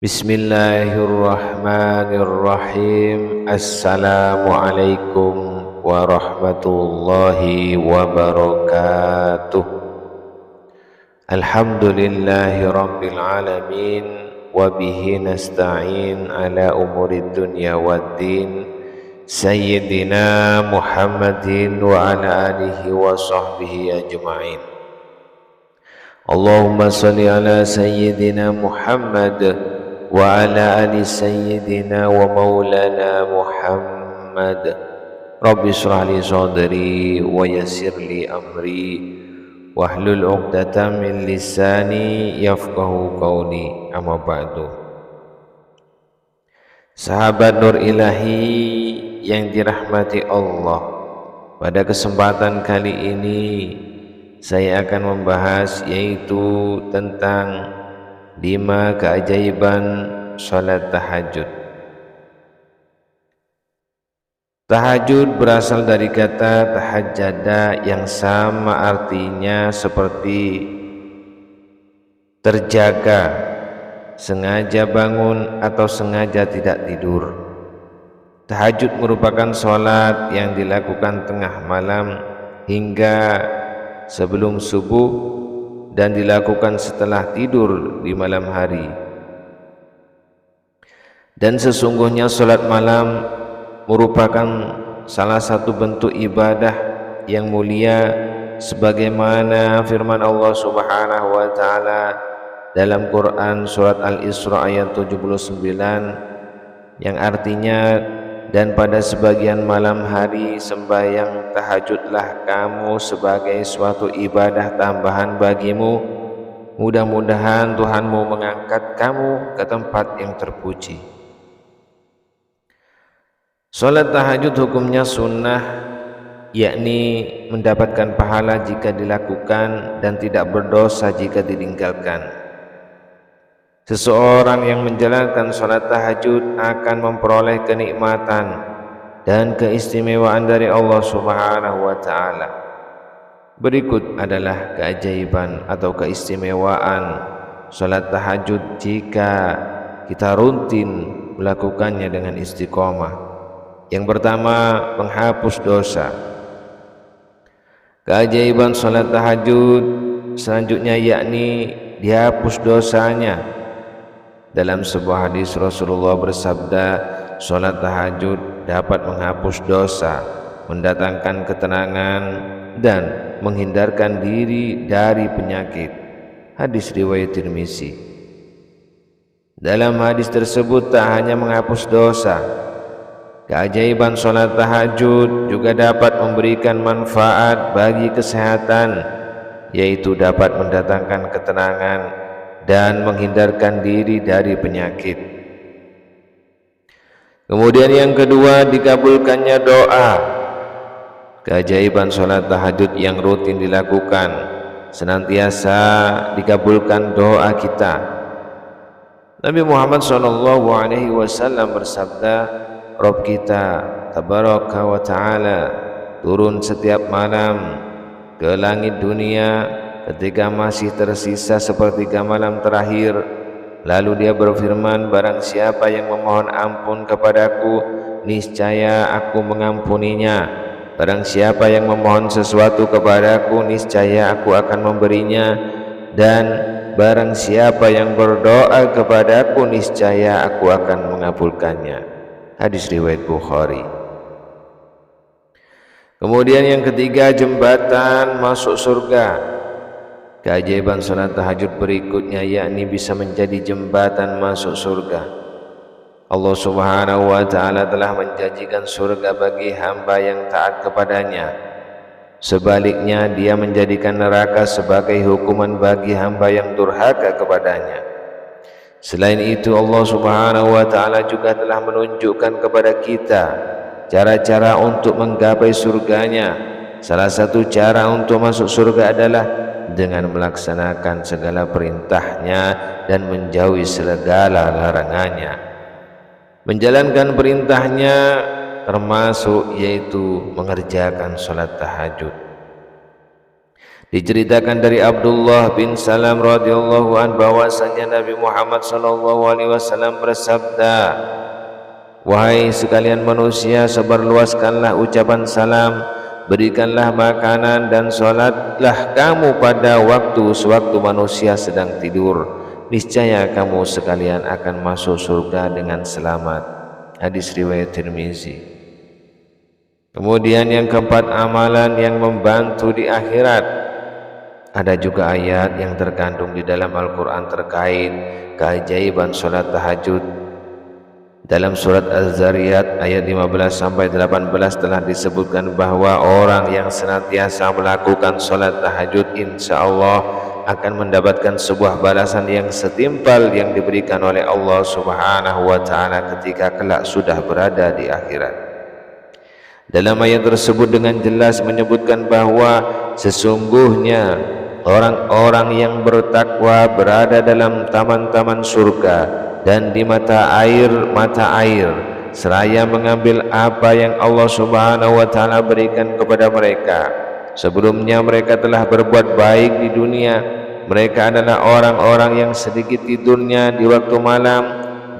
Bismillahirrahmanirrahim. Assalamualaikum warahmatullahi wabarakatuh. Alhamdulillahi rabbil alamin, wa bihi nasta'in ala umurid dunya waddin. Sayyidina Muhammadin wa ala alihi wa sahbihi ajma'in. Allahumma salli ala Sayyidina Muhammad wa ala ali sayyidina wa maulana Muhammad. Rabbi shrah li sadri wa yassir li amri wahlul 'uqdatam min lisani yafqahu qawli. Amma ba'du. Sahabat Nur Ilahi yang dirahmati Allah, pada kesempatan kali ini saya akan membahas yaitu tentang 5 keajaiban salat tahajud. Tahajud berasal dari kata tahajjada yang sama artinya seperti terjaga, sengaja bangun atau sengaja tidak tidur. Tahajud merupakan salat yang dilakukan tengah malam hingga sebelum subuh dan dilakukan setelah tidur di malam hari. Dan sesungguhnya salat malam merupakan salah satu bentuk ibadah yang mulia, sebagaimana firman Allah Subhanahu wa taala dalam Quran surat Al-Isra ayat 79 yang artinya, dan pada sebagian malam hari sembahyang tahajudlah kamu sebagai suatu ibadah tambahan bagimu, mudah-mudahan Tuhanmu mengangkat kamu ke tempat yang terpuji. Salat tahajud hukumnya sunnah, yakni mendapatkan pahala jika dilakukan dan tidak berdosa jika ditinggalkan. Seseorang yang menjalankan salat tahajud akan memperoleh kenikmatan dan keistimewaan dari Allah Subhanahu wa taala. Berikut adalah keajaiban atau keistimewaan salat tahajud jika kita rutin melakukannya dengan istiqomah. Yang pertama, penghapus dosa. Keajaiban salat tahajud selanjutnya yakni dihapus dosanya. Dalam sebuah hadis Rasulullah bersabda, salat tahajud dapat menghapus dosa, mendatangkan ketenangan dan menghindarkan diri dari penyakit. Hadis riwayat Tirmizi. Dalam hadis tersebut tak hanya menghapus dosa, keajaiban salat tahajud juga dapat memberikan manfaat bagi kesehatan, yaitu dapat mendatangkan ketenangan dan menghindarkan diri dari penyakit. Kemudian yang kedua, dikabulkannya doa. Keajaiban salat tahajud yang rutin dilakukan, senantiasa dikabulkan doa kita. Nabi Muhammad SAW bersabda, Rabb kita tabaraka wa ta'ala turun setiap malam ke langit dunia ketika masih tersisa sepertiga malam terakhir. Lalu dia berfirman, barang siapa yang memohon ampun kepadaku, niscaya aku mengampuninya. Barang siapa yang memohon sesuatu kepadaku, niscaya aku akan memberinya. Dan barang siapa yang berdoa kepadaku, niscaya aku akan mengabulkannya. Hadis riwayat Bukhari. Kemudian yang ketiga, jembatan masuk surga. Keajaiban salat tahajud berikutnya yakni bisa menjadi jembatan masuk surga. Allah Subhanahu wa taala telah menjanjikan surga bagi hamba yang taat kepadanya. Sebaliknya, dia menjadikan neraka sebagai hukuman bagi hamba yang durhaka kepadanya. Selain itu, Allah Subhanahu wa taala juga telah menunjukkan kepada kita cara-cara untuk menggapai surganya. Salah satu cara untuk masuk surga adalah dengan melaksanakan segala perintahnya dan menjauhi segala larangannya. Menjalankan perintahnya termasuk yaitu mengerjakan salat tahajud. Diceritakan dari Abdullah bin Salam radhiyallahu an bahwasanya Nabi Muhammad sallallahu alaihi wasallam bersabda, "Wahai sekalian manusia, sebarluaskanlah ucapan salam, berikanlah makanan dan salatlah kamu pada waktu sewaktu manusia sedang tidur. Niscaya kamu sekalian akan masuk surga dengan selamat." Hadis riwayat Tirmizi. Kemudian yang keempat, amalan yang membantu di akhirat. Ada juga ayat yang terkandung di dalam Al-Quran terkait keajaiban sholat tahajud. Dalam surat Az-Zariyat ayat 15-18 telah disebutkan bahwa orang yang senantiasa melakukan sholat tahajud insya Allah akan mendapatkan sebuah balasan yang setimpal yang diberikan oleh Allah Subhanahu wa Ta'ala ketika kelak sudah berada di akhirat. Dalam ayat tersebut dengan jelas menyebutkan bahwa sesungguhnya orang-orang yang bertakwa berada dalam taman-taman surga dan di mata air seraya mengambil apa yang Allah Subhanahu wa Ta'ala berikan kepada mereka. Sebelumnya mereka telah berbuat baik di dunia. Mereka adalah orang-orang yang sedikit tidurnya di waktu malam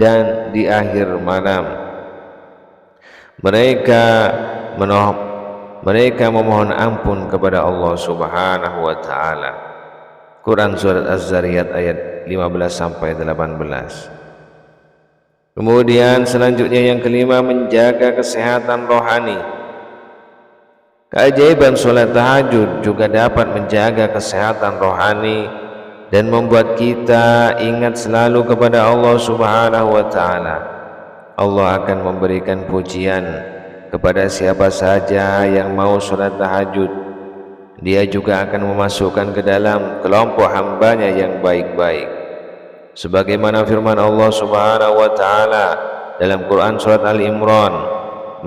dan di akhir malam. Mereka memohon ampun kepada Allah Subhanahu wa Ta'ala. Quran surat Az-Zariyat ayat 15-18. Kemudian selanjutnya yang kelima, menjaga kesehatan rohani. Keajaiban sholat tahajud juga dapat menjaga kesehatan rohani dan membuat kita ingat selalu kepada Allah Subhanahu wa Ta'ala. Allah akan memberikan pujian kepada siapa saja yang mau sholat tahajud. Dia juga akan memasukkan ke dalam kelompok hambanya yang baik-baik. Sebagaimana firman Allah Subhanahu wa Ta'ala dalam Quran surat Al-Imran,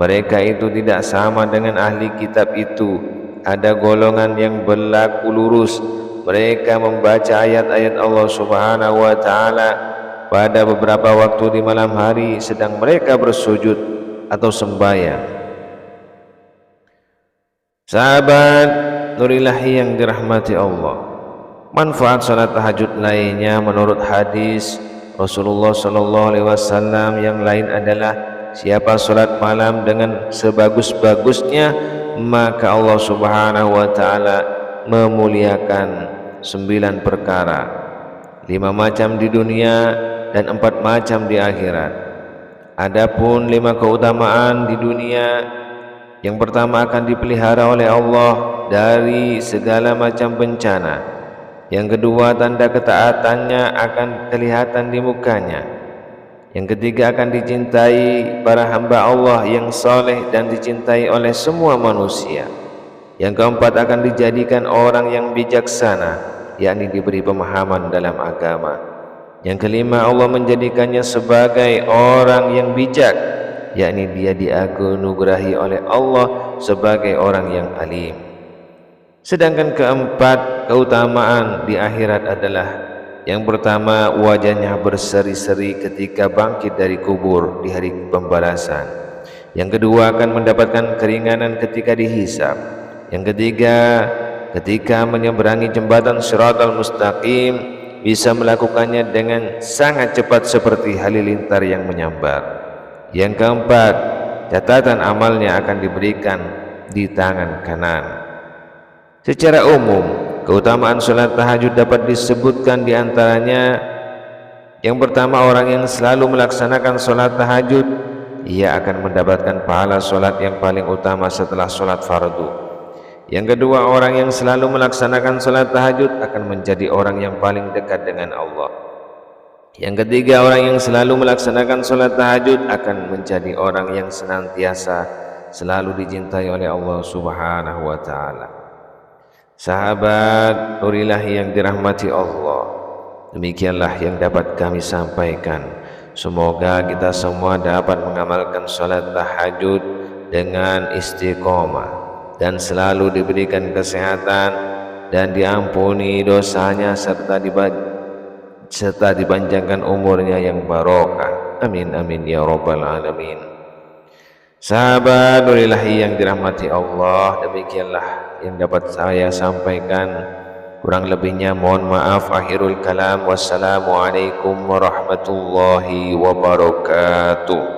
mereka itu tidak sama dengan ahli kitab itu. Ada golongan yang berlaku lurus. Mereka membaca ayat-ayat Allah Subhanahu wa Ta'ala pada beberapa waktu di malam hari sedang mereka bersujud atau sembahyang. Sahabat Nurilahi yang dirahmati Allah, manfaat salat tahajud lainnya menurut hadis Rasulullah sallallahu alaihi wasallam yang lain adalah siapa salat malam dengan sebagus-bagusnya, maka Allah Subhanahu wa Ta'ala memuliakan 9 perkara, 5 macam di dunia dan 4 macam di akhirat. Adapun 5 keutamaan di dunia, yang pertama akan dipelihara oleh Allah dari segala macam bencana. Yang kedua, tanda ketaatannya akan kelihatan di mukanya. Yang ketiga, akan dicintai para hamba Allah yang soleh dan dicintai oleh semua manusia. Yang keempat, akan dijadikan orang yang bijaksana, yakni diberi pemahaman dalam agama. Yang kelima, Allah menjadikannya sebagai orang yang bijak, yakni dia dianugerahi oleh Allah sebagai orang yang alim. Sedangkan keempat keutamaan di akhirat adalah, yang pertama, wajahnya berseri-seri ketika bangkit dari kubur di hari pembalasan. Yang kedua, akan mendapatkan keringanan ketika dihisab. Yang ketiga, ketika menyeberangi jembatan Shiratal Mustaqim, bisa melakukannya dengan sangat cepat seperti halilintar yang menyambar. Yang keempat, catatan amalnya akan diberikan di tangan kanan. Secara umum, keutamaan sholat tahajud dapat disebutkan diantaranya. Yang pertama, orang yang selalu melaksanakan sholat tahajud, ia akan mendapatkan pahala sholat yang paling utama setelah sholat fardu. Yang kedua, orang yang selalu melaksanakan sholat tahajud akan menjadi orang yang paling dekat dengan Allah. Yang ketiga, orang yang selalu melaksanakan sholat tahajud akan menjadi orang yang senantiasa selalu dicintai oleh Allah Subhanahu wa Ta'ala. Sahabat Nurilahi yang dirahmati Allah, demikianlah yang dapat kami sampaikan. Semoga kita semua dapat mengamalkan sholat tahajud dengan istiqomah dan selalu diberikan kesehatan dan diampuni dosanya serta dipanjangkan umurnya yang barokah. Amin amin ya rabbal alamin. Sahabat Nurilahi yang dirahmati Allah, demikianlah yang dapat saya sampaikan. Kurang lebihnya mohon maaf. Akhirul kalam, wassalamualaikum warahmatullahi wabarakatuh.